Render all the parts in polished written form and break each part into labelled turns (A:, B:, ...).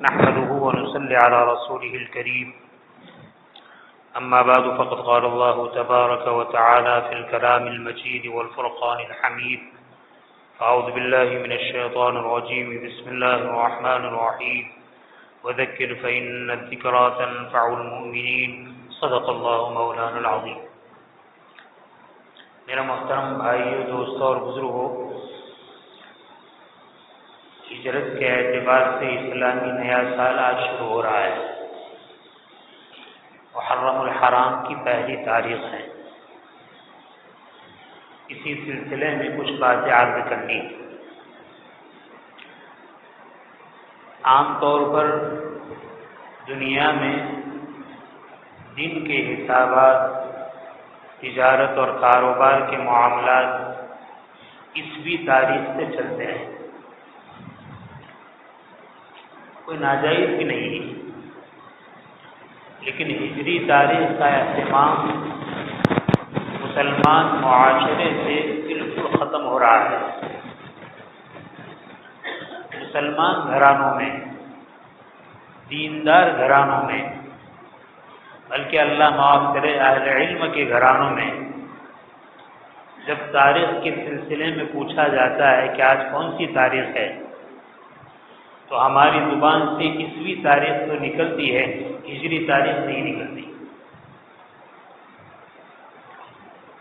A: نحمده ونصلي على رسوله الكريم أما بعد فقد قال الله تبارك وتعالى في الكلام المجيد والفرقان الحميد أعوذ بالله من الشيطان الرجيم بسم الله الرحمن الرحيم وذكر فإن الذكرى تنفع المؤمنين صدق الله مولانا العظيم۔ میرا محترم بھائیو، دوستوں اور بزرگوں، ہجرت کے اعتبار سے اسلامی نیا سال آج شروع ہو رہا ہے۔ محرم الحرام کی پہلی تاریخ ہے۔ اسی سلسلے میں کچھ باتیں عرض کرنی۔ عام طور پر دنیا میں دن کے حسابات، تجارت اور کاروبار کے معاملات 20 تاریخ سے چلتے ہیں۔ کوئی ناجائز بھی نہیں ہے، لیکن ہجری تاریخ کا اہتمام مسلمان معاشرے سے بالکل ختم ہو رہا ہے۔ مسلمان گھرانوں میں، دیندار گھرانوں میں، بلکہ اللہ معاف کرے اہل علم کے گھرانوں میں جب تاریخ کے سلسلے میں پوچھا جاتا ہے کہ آج کون سی تاریخ ہے، تو ہماری زبان سے 20 تاریخ تو نکلتی ہے، ہجری تاریخ نہیں نکلتی۔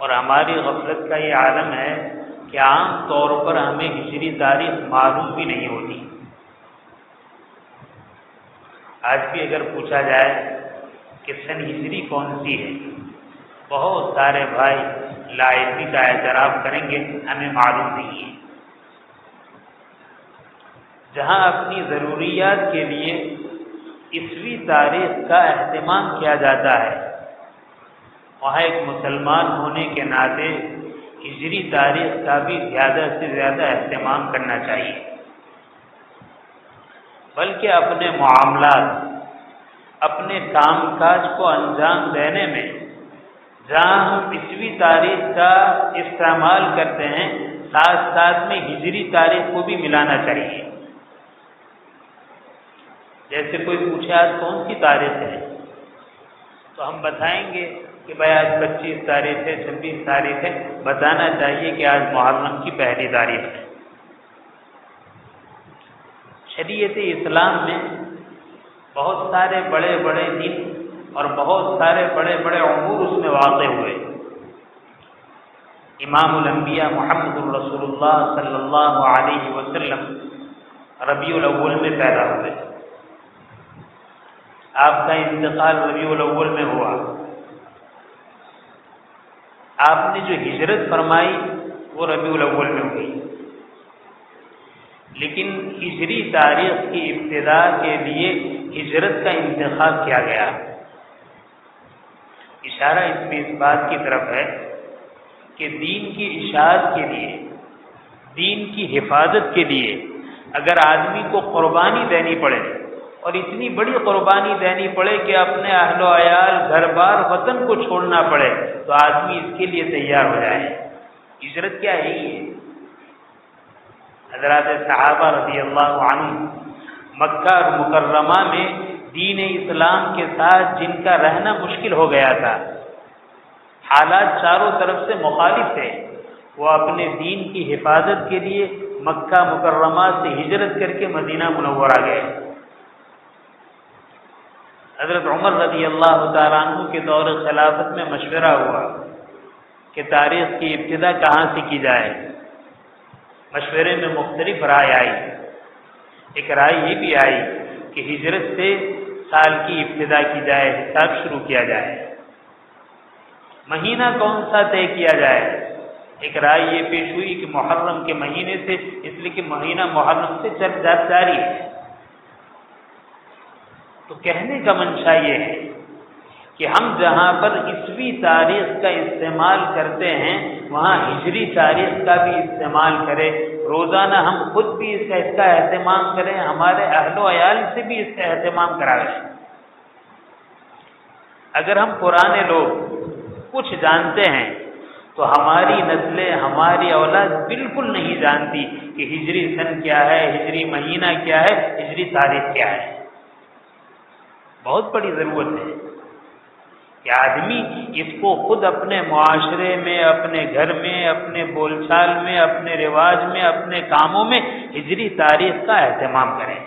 A: اور ہماری غفلت کا یہ عالم ہے کہ عام طور پر ہمیں ہجری تاریخ معلوم بھی نہیں ہوتی۔ آج بھی اگر پوچھا جائے کہ سن ہجری کون سی ہے، بہت سارے بھائی لا علمی کا اعتراف کریں گے ہمیں معلوم نہیں ہے۔ جہاں اپنی ضروریات کے لیے 20 تاریخ کا اہتمام کیا جاتا ہے، وہاں ایک مسلمان ہونے کے ناطے ہجری تاریخ کا بھی زیادہ سے زیادہ اہتمام کرنا چاہیے، بلکہ اپنے معاملات، اپنے کام کاج کو انجام دینے میں جہاں ہم 20 تاریخ کا استعمال کرتے ہیں، ساتھ ساتھ میں ہجری تاریخ کو بھی ملانا چاہیے۔ جیسے کوئی پوچھے آج کون سی تاریخ ہے، تو ہم بتائیں گے کہ بھائی آج 25 تاریخ ہے، 26 تاریخ ہے۔ بتانا چاہیے کہ آج محرم کی پہلی تاریخ ہے۔ شریعت اسلام میں بہت سارے بڑے بڑے دن اور بہت سارے بڑے بڑے امور اس میں واقع ہوئے۔ امام الانبیاء محمد الرسول اللہ صلی اللہ علیہ وسلم ربیع الاول میں پیدا ہوئے۔ آپ کا انتقال ربیع الاول میں ہوا۔ آپ نے جو ہجرت فرمائی وہ ربیع الاول میں ہوئی، لیکن ہجری تاریخ کی ابتدا کے لیے ہجرت کا انتخاب کیا گیا۔ اشارہ اس میں اس بات کی طرف ہے کہ دین کی اشاعت کے لیے، دین کی حفاظت کے لیے اگر آدمی کو قربانی دینی پڑے، اور اتنی بڑی قربانی دینی پڑے کہ اپنے اہل و عیال، گھر بار، وطن کو چھوڑنا پڑے، تو آدمی اس کے لیے تیار ہو جائے۔ ہجرت کیا ہے یہ؟ حضرات صحابہ رضی اللہ عنہ مکہ اور مکرمہ میں دین اسلام کے ساتھ جن کا رہنا مشکل ہو گیا تھا، حالات چاروں طرف سے مخالف تھے، وہ اپنے دین کی حفاظت کے لیے مکہ مکرمہ سے ہجرت کر کے مدینہ منورہ گئے۔ حضرت عمر رضی اللہ تعالیٰ عنہ کے دور خلافت میں مشورہ ہوا کہ تاریخ کی ابتدا کہاں سے کی جائے۔ مشورے میں مختلف رائے آئی۔ ایک رائے یہ بھی آئی کہ ہجرت سے سال کی ابتدا کی جائے، حساب شروع کیا جائے۔ مہینہ کون سا طے کیا جائے؟ ایک رائے یہ پیش ہوئی کہ محرم کے مہینے سے، اس لیے کہ مہینہ محرم سے جاری ہے۔ تو کہنے کا منشا یہ ہے کہ ہم جہاں پر 20 تاریخ کا استعمال کرتے ہیں، وہاں ہجری تاریخ کا بھی استعمال کریں۔ روزانہ ہم خود بھی اس کا اہتمام کریں، ہمارے اہل و عیال سے بھی اس کا اہتمام کرائیں۔ اگر ہم پرانے لوگ کچھ جانتے ہیں تو ہماری نسلیں، ہماری اولاد بالکل نہیں جانتی کہ ہجری سن کیا ہے، ہجری مہینہ کیا ہے، ہجری تاریخ کیا ہے۔ بہت بڑی ضرورت ہے کہ آدمی اس کو خود اپنے معاشرے میں، اپنے گھر میں، اپنے بول چال میں، اپنے رواج میں، اپنے کاموں میں ہجری تاریخ کا اہتمام کرے۔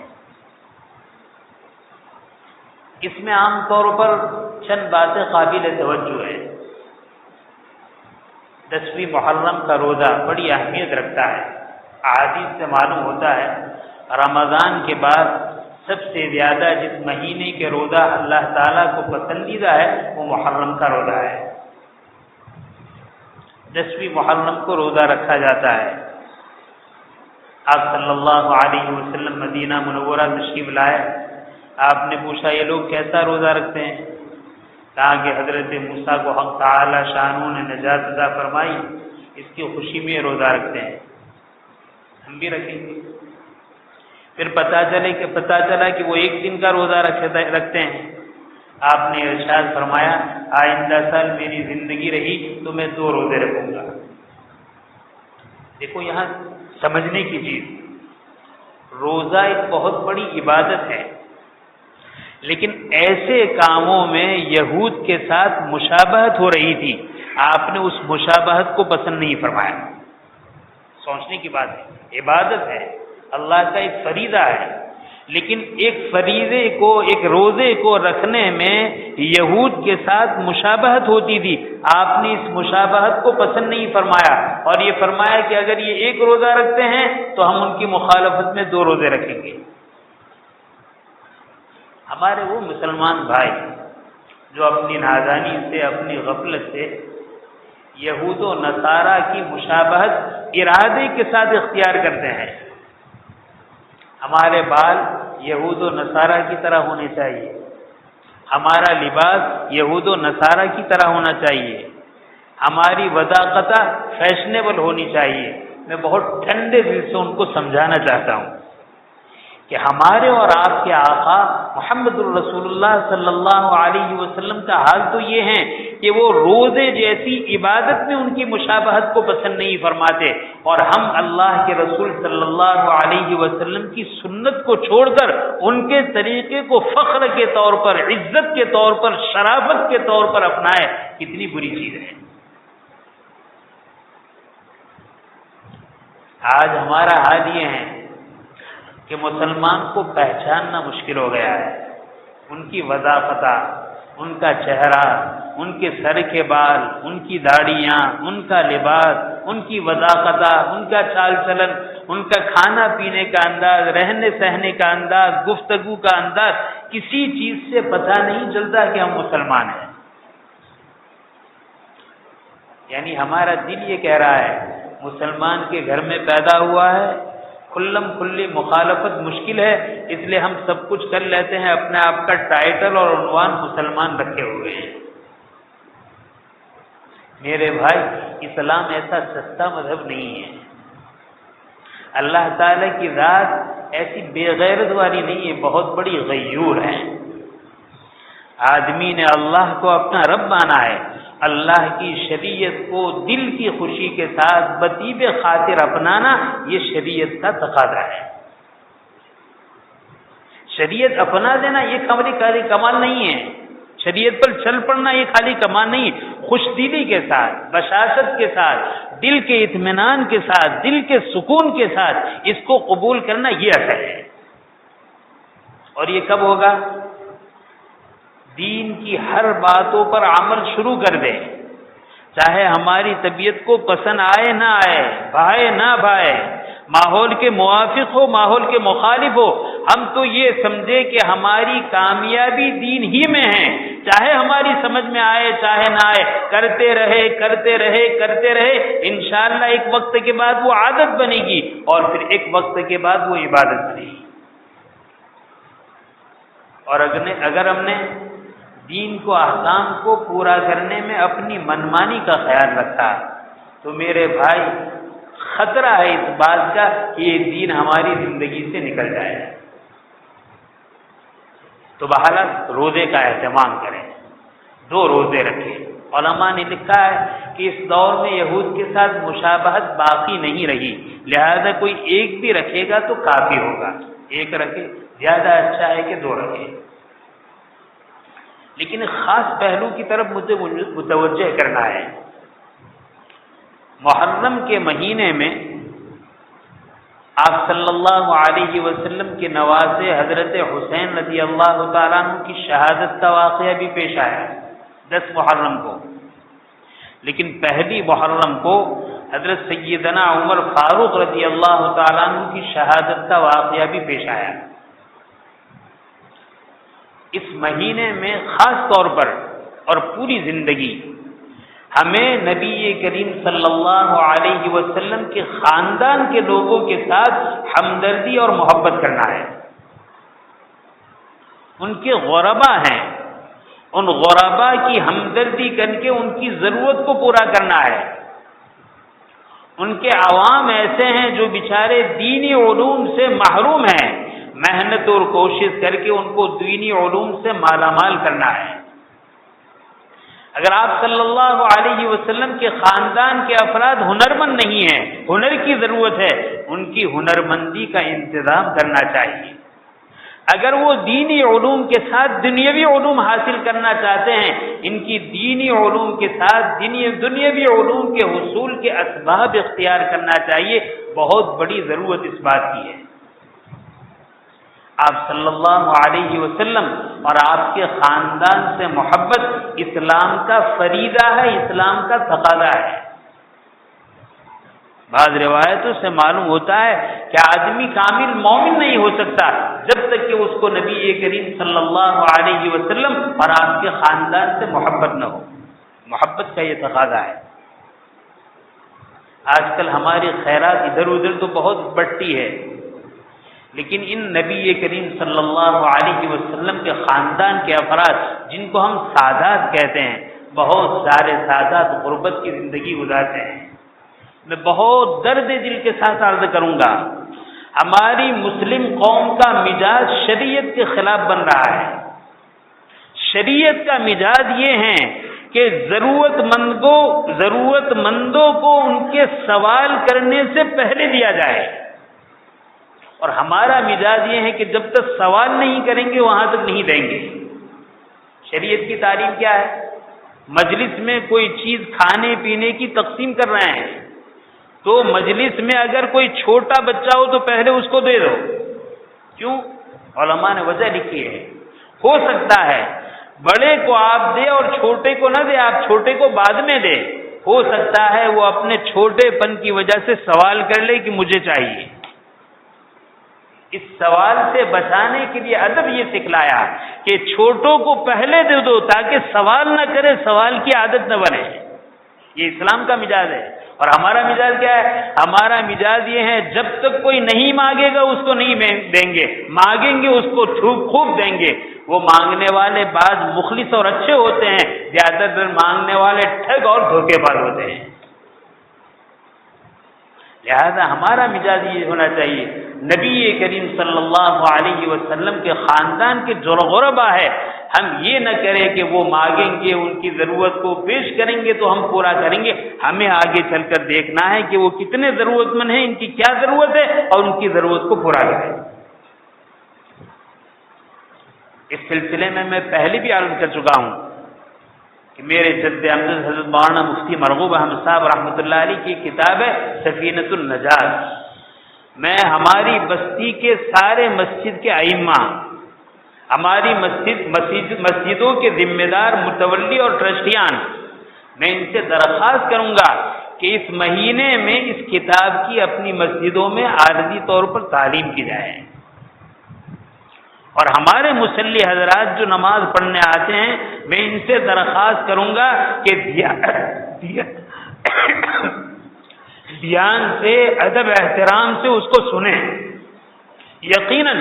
A: اس میں عام طور پر چند باتیں قابل توجہ ہیں۔ 10ویں محرم کا روزہ بڑی اہمیت رکھتا ہے۔ احادیث سے معلوم ہوتا ہے رمضان کے بعد سب سے زیادہ جس مہینے کے روزہ اللہ تعالیٰ کو پسندیدہ ہے وہ محرم کا روزہ ہے۔ 10ویں محرم کو روزہ رکھا جاتا ہے۔ آپ صلی اللہ علیہ وسلم مدینہ منورہ تشریف لائے، آپ نے پوچھا یہ لوگ کیسا روزہ رکھتے ہیں؟ کہا کہ حضرت موسیٰ کو حق تعالی شانہ نے نجات عطا فرمائی، اس کی خوشی میں روزہ رکھتے ہیں، ہم بھی رکھیں گے۔ پھر پتہ چلا کہ وہ ایک دن کا روزہ رکھتے ہیں۔ آپ نے ارشاد فرمایا آئندہ سال میری زندگی رہی تو میں 2 روزے رکھوں گا۔ دیکھو یہاں سمجھنے کی چیز، روزہ ایک بہت بڑی عبادت ہے، لیکن ایسے کاموں میں یہود کے ساتھ مشابہت ہو رہی تھی، آپ نے اس مشابہت کو پسند نہیں فرمایا۔ سوچنے کی بات ہے، عبادت ہے، اللہ کا ایک فریضہ ہے، لیکن ایک فریضے کو، ایک روزے کو رکھنے میں یہود کے ساتھ مشابہت ہوتی تھی، آپ نے اس مشابہت کو پسند نہیں فرمایا اور یہ فرمایا کہ اگر یہ 1 روزہ رکھتے ہیں تو ہم ان کی مخالفت میں 2 روزے رکھیں گے۔ ہمارے وہ مسلمان بھائی جو اپنی نادانی سے، اپنی غفلت سے یہود و نصارہ کی مشابہت ارادے کے ساتھ اختیار کرتے ہیں۔ ہمارے بال یہود و نصارہ کی طرح ہونے چاہیے، ہمارا لباس یہود و نصارہ کی طرح ہونا چاہیے، ہماری وضاقت فیشنیبل ہونی چاہیے۔ میں بہت ٹھنڈے دل سے ان کو سمجھانا چاہتا ہوں کہ ہمارے اور آپ کے آقا محمد الرسول اللہ صلی اللہ علیہ وسلم کا حال تو یہ ہے کہ وہ روزے جیسی عبادت میں ان کی مشابہت کو پسند نہیں فرماتے، اور ہم اللہ کے رسول صلی اللہ علیہ وسلم کی سنت کو چھوڑ کر ان کے طریقے کو فخر کے طور پر، عزت کے طور پر، شرافت کے طور پر اپنائے، کتنی بری چیز ہے۔ آج ہمارا حال یہ ہے کہ مسلمان کو پہچاننا مشکل ہو گیا ہے۔ ان کی وضاقت، ان کا چہرہ، ان کے سر کے بال، ان کی داڑیاں، ان کا لباس، ان کی وضاقت، ان کا چال چلن، ان کا کھانا پینے کا انداز، رہنے سہنے کا انداز، گفتگو کا انداز، کسی چیز سے پتہ نہیں چلتا کہ ہم مسلمان ہیں۔ یعنی ہمارا دل یہ کہہ رہا ہے مسلمان کے گھر میں پیدا ہوا ہے، کھلم کھلی مخالفت مشکل ہے، اس لیے ہم سب کچھ کر لیتے ہیں، اپنے آپ کا ٹائٹل اور عنوان مسلمان رکھے ہوئے ہیں۔ میرے بھائی، اسلام ایسا سستا مذہب نہیں ہے۔ اللہ تعالیٰ کی ذات ایسی بے غیرت والی نہیں ہے، بہت بڑی غیور ہے۔ آدمی نے اللہ کو اپنا رب مانا ہے، اللہ کی شریعت کو دل کی خوشی کے ساتھ بطیب خاطر اپنانا یہ شریعت کا تقاضا ہے۔ شریعت اپنا دینا یہ خالی کمال نہیں ہے، شریعت پر چل پڑنا یہ خالی کمال نہیں، خوش دلی کے ساتھ، بشاشت کے ساتھ، دل کے اطمینان کے ساتھ، دل کے سکون کے ساتھ اس کو قبول کرنا یہ اصل ہے۔ اور یہ کب ہوگا؟ دین کی ہر باتوں پر عمل شروع کر دیں، چاہے ہماری طبیعت کو پسند آئے نہ آئے، بھائے نہ بھائے، ماحول کے موافق ہو، ماحول کے مخالف ہو، ہم تو یہ سمجھے کہ ہماری کامیابی دین ہی میں ہے، چاہے ہماری سمجھ میں آئے چاہے نہ آئے، کرتے رہے کرتے رہے کرتے رہے، انشاءاللہ ایک وقت کے بعد وہ عادت بنے گی اور پھر ایک وقت کے بعد وہ عبادت بنے گی۔ اور اگر ہم نے دین کو، احکام کو پورا کرنے میں اپنی منمانی کا خیال رکھا تو میرے بھائی خطرہ ہے اس بات کا کہ یہ دین ہماری زندگی سے نکل جائے۔ تو بہرحال روزے کا اہتمام کریں، 2 روزے رکھیں۔ علماء نے لکھا ہے کہ اس دور میں یہود کے ساتھ مشابہت باقی نہیں رہی، لہذا کوئی ایک بھی رکھے گا تو کافی ہوگا، 1 رکھے، زیادہ اچھا ہے کہ 2 رکھے۔ لیکن ایک خاص پہلو کی طرف مجھے متوجہ کرنا ہے۔ محرم کے مہینے میں آپ صلی اللہ علیہ وسلم کے نواسے حضرت حسین رضی اللہ تعالیٰ عنہ کی شہادت کا واقعہ بھی پیش آیا 10 محرم کو، لیکن پہلی محرم کو حضرت سیدنا عمر فاروق رضی اللہ تعالیٰ عنہ کی شہادت کا واقعہ بھی پیش آیا۔ اس مہینے میں خاص طور پر اور پوری زندگی ہمیں نبی کریم صلی اللہ علیہ وسلم کے خاندان کے لوگوں کے ساتھ ہمدردی اور محبت کرنا ہے۔ ان کے غربا ہیں، ان غربا کی ہمدردی کر کے ان کی ضرورت کو پورا کرنا ہے۔ ان کے عوام ایسے ہیں جو بیچارے دینی علوم سے محروم ہیں، محنت اور کوشش کر کے ان کو دینی علوم سے مالا مال کرنا ہے۔ اگر آپ صلی اللہ علیہ وسلم کے خاندان کے افراد ہنرمند نہیں ہیں، ہنر کی ضرورت ہے، ان کی ہنرمندی کا انتظام کرنا چاہیے۔ اگر وہ دینی علوم کے ساتھ دنیاوی علوم حاصل کرنا چاہتے ہیں، ان کی دینی علوم کے ساتھ دنیاوی علوم کے حصول کے اسباب اختیار کرنا چاہیے۔ بہت بڑی ضرورت اس بات کی ہے۔ آپ صلی اللہ علیہ وسلم اور آپ کے خاندان سے محبت اسلام کا فریضہ ہے، اسلام کا تقاضا ہے۔ بعض روایتوں سے معلوم ہوتا ہے کہ آدمی کامل مومن نہیں ہو سکتا جب تک کہ اس کو نبی کریم صلی اللہ علیہ وسلم اور آپ کے خاندان سے محبت نہ ہو۔ محبت کا یہ تقاضا ہے۔ آج کل ہماری خیرات ادھر ادھر تو بہت بڑھتی ہے، لیکن ان نبی کریم صلی اللہ علیہ وسلم کے خاندان کے افراد جن کو ہم سادات کہتے ہیں، بہت سارے سادات غربت کی زندگی گزارتے ہیں۔ میں بہت درد دل کے ساتھ عرض کروں گا، ہماری مسلم قوم کا مزاج شریعت کے خلاف بن رہا ہے۔ شریعت کا مزاج یہ ہے کہ ضرورت مندوں کو ان کے سوال کرنے سے پہلے دیا جائے، اور ہمارا مزاج یہ ہے کہ جب تک سوال نہیں کریں گے وہاں تک نہیں دیں گے۔ شریعت کی تعلیم کیا ہے؟ مجلس میں کوئی چیز کھانے پینے کی تقسیم کر رہے ہیں تو مجلس میں اگر کوئی چھوٹا بچہ ہو تو پہلے اس کو دے دو۔ کیوں؟ علماء نے وجہ لکھی ہے۔ ہو سکتا ہے بڑے کو آپ دے اور چھوٹے کو نہ دے، آپ چھوٹے کو بعد میں دے۔ ہو سکتا ہے وہ اپنے چھوٹے پن کی وجہ سے سوال کر لے کہ مجھے چاہیے۔ اس سوال سے بچانے کے لیے ادب یہ سکھلایا کہ چھوٹوں کو پہلے دے دو تاکہ سوال نہ کرے، سوال کی عادت نہ بنے۔ یہ اسلام کا مزاج ہے۔ اور ہمارا مزاج کیا ہے؟ ہمارا مزاج یہ ہے جب تک کوئی نہیں مانگے گا اس کو نہیں دیں گے، مانگیں گے اس کو خوب دیں گے۔ وہ مانگنے والے بعض مخلص اور اچھے ہوتے ہیں، زیادہ تر مانگنے والے ٹھگ اور دھوکے باز ہوتے ہیں۔ لہذا ہمارا مزاج یہ ہونا چاہیے، نبی کریم صلی اللہ علیہ وسلم کے خاندان کے جو غربا ہے، ہم یہ نہ کریں کہ وہ مانگیں گے، ان کی ضرورت کو پیش کریں گے تو ہم پورا کریں گے۔ ہمیں آگے چل کر دیکھنا ہے کہ وہ کتنے ضرورت مند ہیں، ان کی کیا ضرورت ہے، اور ان کی ضرورت کو پورا کریں۔ اس سلسلے میں پہلے بھی عرض کر چکا ہوں کہ میرے جد امجد حضرت مولانا مفتی مرغوب احمد صاحب رحمۃ اللہ علیہ کی کتاب ہے سفینۃ النجات۔ میں ہماری بستی کے سارے مسجد کے ائمہ، ہماری مسجدوں کے ذمہ دار متولی اور ٹرسٹیان، میں ان سے درخواست کروں گا کہ اس مہینے میں اس کتاب کی اپنی مسجدوں میں عارضی طور پر تعلیم کی جائے، اور ہمارے مصلی حضرات جو نماز پڑھنے آتے ہیں میں ان سے درخواست کروں گا کہ دھیان سے، ادب احترام سے اس کو سنیں۔ یقیناً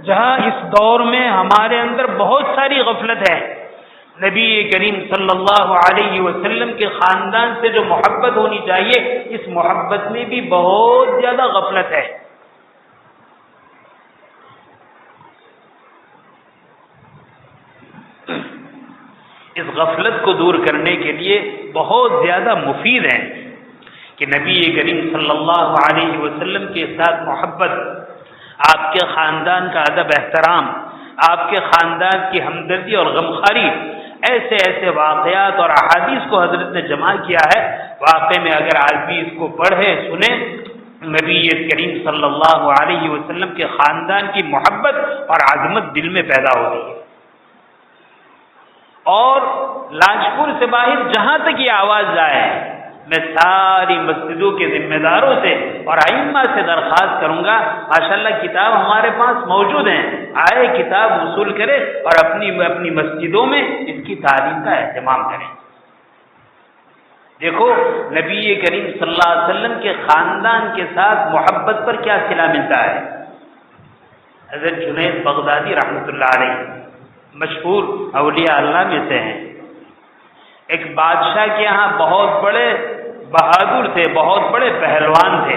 A: جہاں اس دور میں ہمارے اندر بہت ساری غفلت ہے، نبی کریم صلی اللہ علیہ وسلم کے خاندان سے جو محبت ہونی چاہیے، اس محبت میں بھی بہت زیادہ غفلت ہے۔ اس غفلت کو دور کرنے کے لیے بہت زیادہ مفید ہے کہ نبی کریم صلی اللہ علیہ وسلم کے ساتھ محبت، آپ کے خاندان کا ادب احترام، آپ کے خاندان کی ہمدردی اور غمخواری، ایسے ایسے واقعات اور احادیث کو حضرت نے جمع کیا ہے، واقع میں اگر آدمی اس کو پڑھے سنے، نبی کریم صلی اللہ علیہ وسلم کے خاندان کی محبت اور عظمت دل میں پیدا ہوتی ہے۔ اور لاجپور سے باہر جہاں تک یہ آواز جائے، میں ساری مسجدوں کے ذمہ داروں سے اور ائمہ سے درخواست کروں گا، ماشاءاللہ کتاب ہمارے پاس موجود ہیں، آئے کتاب وصول کرے اور اپنی مسجدوں میں اس کی تعلیم کا اہتمام کریں۔ دیکھو نبی کریم صلی اللہ علیہ وسلم کے خاندان کے ساتھ محبت پر کیا صلہ ملتا ہے۔ حضرت جنید بغدادی رحمۃ اللہ علیہ مشہور اولیاء اللہ میں سے ہیں، ایک بادشاہ کے یہاں بہت بڑے بہادر تھے، بہت بڑے پہلوان تھے۔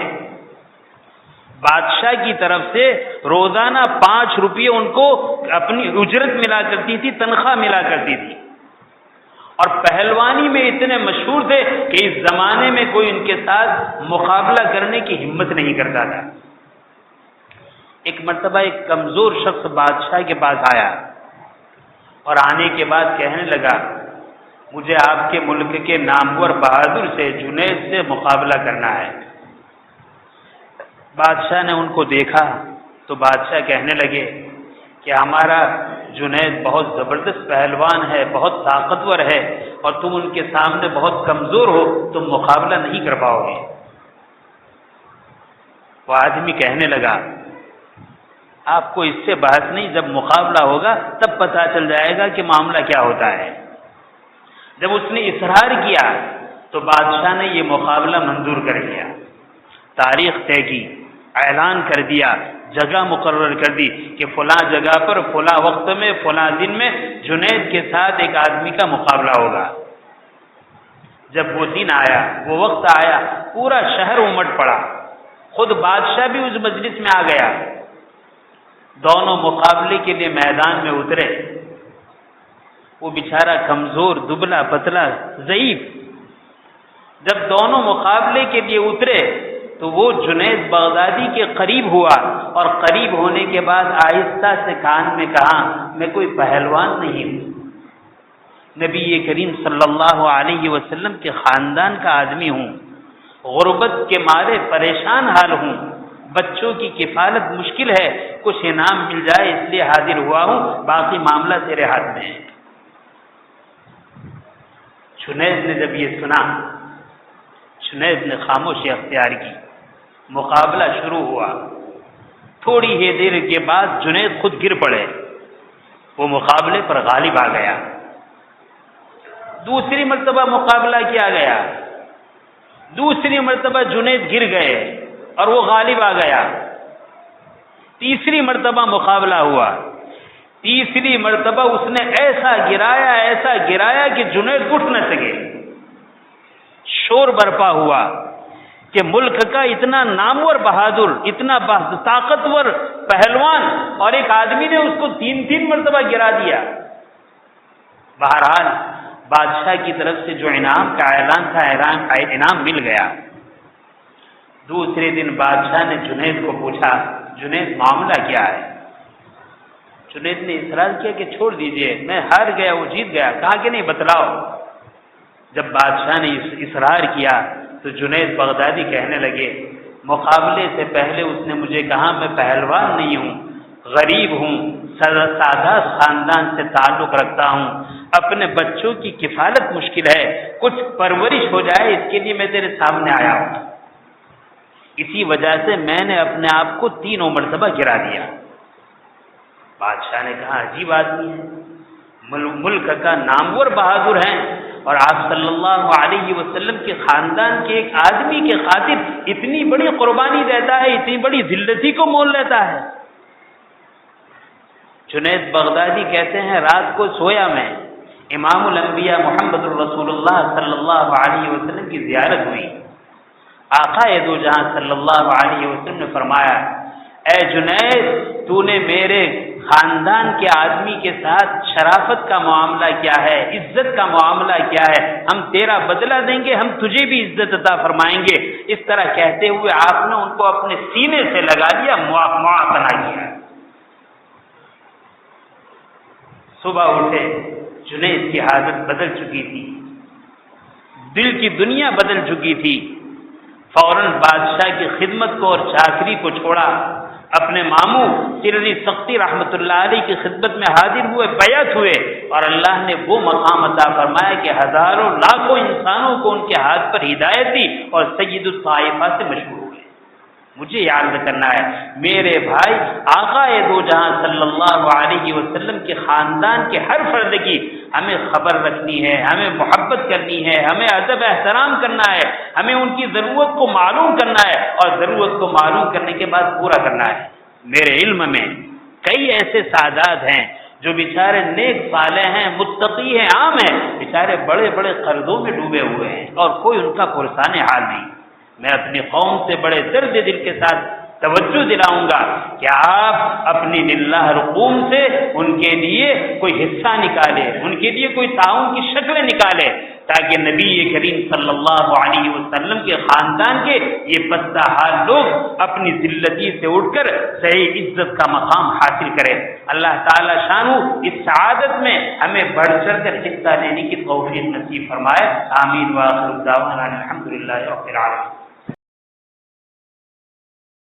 A: بادشاہ کی طرف سے روزانہ 5 روپے ان کو اپنی اجرت ملا کرتی تھی، تنخواہ ملا کرتی تھی، اور پہلوانی میں اتنے مشہور تھے کہ اس زمانے میں کوئی ان کے ساتھ مقابلہ کرنے کی ہمت نہیں کرتا تھا۔ ایک مرتبہ ایک کمزور شخص بادشاہ کے پاس آیا اور آنے کے بعد کہنے لگا، مجھے آپ کے ملک کے نامور بہادر سے جنید سے مقابلہ کرنا ہے۔ بادشاہ نے ان کو دیکھا تو بادشاہ کہنے لگے کہ ہمارا جنید بہت زبردست پہلوان ہے، بہت طاقتور ہے، اور تم ان کے سامنے بہت کمزور ہو، تم مقابلہ نہیں کر پاؤ گے۔ وہ آدمی کہنے لگا، آپ کو اس سے بحث نہیں، جب مقابلہ ہوگا تب پتہ چل جائے گا کہ معاملہ کیا ہوتا ہے۔ جب اس نے اصرار کیا تو بادشاہ نے یہ مقابلہ منظور کر لیا، تاریخ طے کی، اعلان کر دیا، جگہ مقرر کر دی کہ فلاں جگہ پر فلاں وقت میں فلاں دن میں جنید کے ساتھ ایک آدمی کا مقابلہ ہوگا۔ جب وہ دن آیا، وہ وقت آیا، پورا شہر امٹ پڑا، خود بادشاہ بھی اس مجلس میں آ گیا۔ دونوں مقابلے کے لیے میدان میں اترے۔ وہ بیچارہ کمزور، دبلا پتلا، ضعیف، جب دونوں مقابلے کے لیے اترے تو وہ جنید بغدادی کے قریب ہوا، اور قریب ہونے کے بعد آہستہ سے کان میں کہا، میں کوئی پہلوان نہیں ہوں، نبی کریم صلی اللہ علیہ وسلم کے خاندان کا آدمی ہوں، غربت کے مارے پریشان حال ہوں، بچوں کی کفالت مشکل ہے، کچھ انعام مل جائے اس لیے حاضر ہوا ہوں، باقی معاملہ تیرے ہاتھ میں ہے۔ جنید نے جب یہ سنا، جنید نے خاموشی اختیار کی، مقابلہ شروع ہوا۔ تھوڑی ہی دیر کے بعد جنید خود گر پڑے، وہ مقابلے پر غالب آ گیا۔ دوسری مرتبہ مقابلہ کیا گیا، دوسری مرتبہ جنید گر گئے اور وہ غالب آ گیا۔ تیسری مرتبہ مقابلہ ہوا، تیسری مرتبہ اس نے ایسا گرایا کہ جنید اٹھ نہ سکے۔ شور برپا ہوا کہ ملک کا اتنا نامور بہادر، اتنا طاقتور پہلوان، اور ایک آدمی نے اس کو 3 مرتبہ گرا دیا۔ بہرحال بادشاہ کی طرف سے جو انعام کا اعلان تھا، انعام مل گیا۔ دوسرے دن بادشاہ نے جنید کو پوچھا، جنید معاملہ کیا ہے؟ جنید نے اصرار کیا کہ چھوڑ دیجئے، میں ہار گیا، وہ جیت گیا۔ کہا کہ نہیں، بتلاؤ۔ جب بادشاہ نے اصرار کیا تو جنید بغدادی کہنے لگے، مقابلے سے پہلے اس نے مجھے کہا میں پہلوان نہیں ہوں، غریب ہوں، سادہ خاندان سے تعلق رکھتا ہوں، اپنے بچوں کی کفالت مشکل ہے، کچھ پرورش ہو جائے اس کے لیے میں تیرے سامنے آیا ہوں، اسی وجہ سے میں نے اپنے آپ کو 3 مرتبہ گرا دیا۔ بادشاہ نے کہا، عجیب آدمی ہے، ملک کا نامور بہادر ہیں، اور آپ صلی اللہ علیہ وسلم کے خاندان کے ایک آدمی کے خاطر اتنی بڑی قربانی دیتا ہے، اتنی بڑی ذلتی کو مول لیتا ہے۔ جنید بغدادی کہتے ہیں، رات کو سویا میں، امام الانبیاء محمد الرسول اللہ صلی اللہ علیہ وسلم کی زیارت ہوئی۔ آقا دو جہاں صلی اللہ علیہ وسلم نے فرمایا، اے جنید، تو نے میرے خاندان کے آدمی کے ساتھ شرافت کا معاملہ کیا ہے، عزت کا معاملہ کیا ہے، ہم تیرا بدلہ دیں گے، ہم تجھے بھی عزت عطا فرمائیں گے۔ اس طرح کہتے ہوئے آپ نے ان کو اپنے سینے سے لگا لیا، معاقنا کیا۔ صبح اٹھے،
B: جنید کی حالت بدل چکی تھی، دل کی دنیا بدل چکی تھی، فوراً بادشاہ کی خدمت کو اور چاکری کو چھوڑا، اپنے ماموں سرری سختی رحمۃ اللہ علیہ کی خدمت میں حاضر ہوئے، بیعت ہوئے، اور اللہ نے وہ مقام عطا فرمایا کہ ہزاروں لاکھوں انسانوں کو ان کے ہاتھ پر ہدایت دی اور سید الطائفہ سے مشہور ہوئے۔ مجھے یاد کرنا ہے میرے بھائی، آقا دو جہاں صلی اللہ علیہ وسلم کے خاندان کے ہر فرد کی ہمیں خبر رکھنی ہے، ہمیں محبت کرنی ہے، ہمیں ادب احترام کرنا ہے، ہمیں ان کی ضرورت کو معلوم کرنا ہے اور ضرورت کو معلوم کرنے کے بعد پورا کرنا ہے۔ میرے علم میں کئی ایسے سادات ہیں جو بیچارے نیک صالح ہیں، متقی ہیں، عام ہیں، بیچارے بڑے بڑے قرضوں میں ڈوبے ہوئے ہیں اور کوئی ان کا پرسان حال نہیں۔ میں اپنی قوم سے بڑے درد دل کے ساتھ توجہ دلاؤں گا کہ آپ اپنی للہ رقوم سے ان کے لیے کوئی حصہ نکالے، ان کے لیے کوئی تعاون کی شکلیں نکالے، تاکہ نبی کریم صلی اللہ علیہ وسلم کے خاندان کے یہ پستہ حال لوگ اپنی ذلتی سے اٹھ کر صحیح عزت کا مقام حاصل کرے۔ اللہ تعالی شانو اس سعادت میں ہمیں بڑھ چڑھ کر حصہ لینے کی توفیق نصیب فرمائے۔ آمین وآخر دعوانا الحمدللہ رب العالمین۔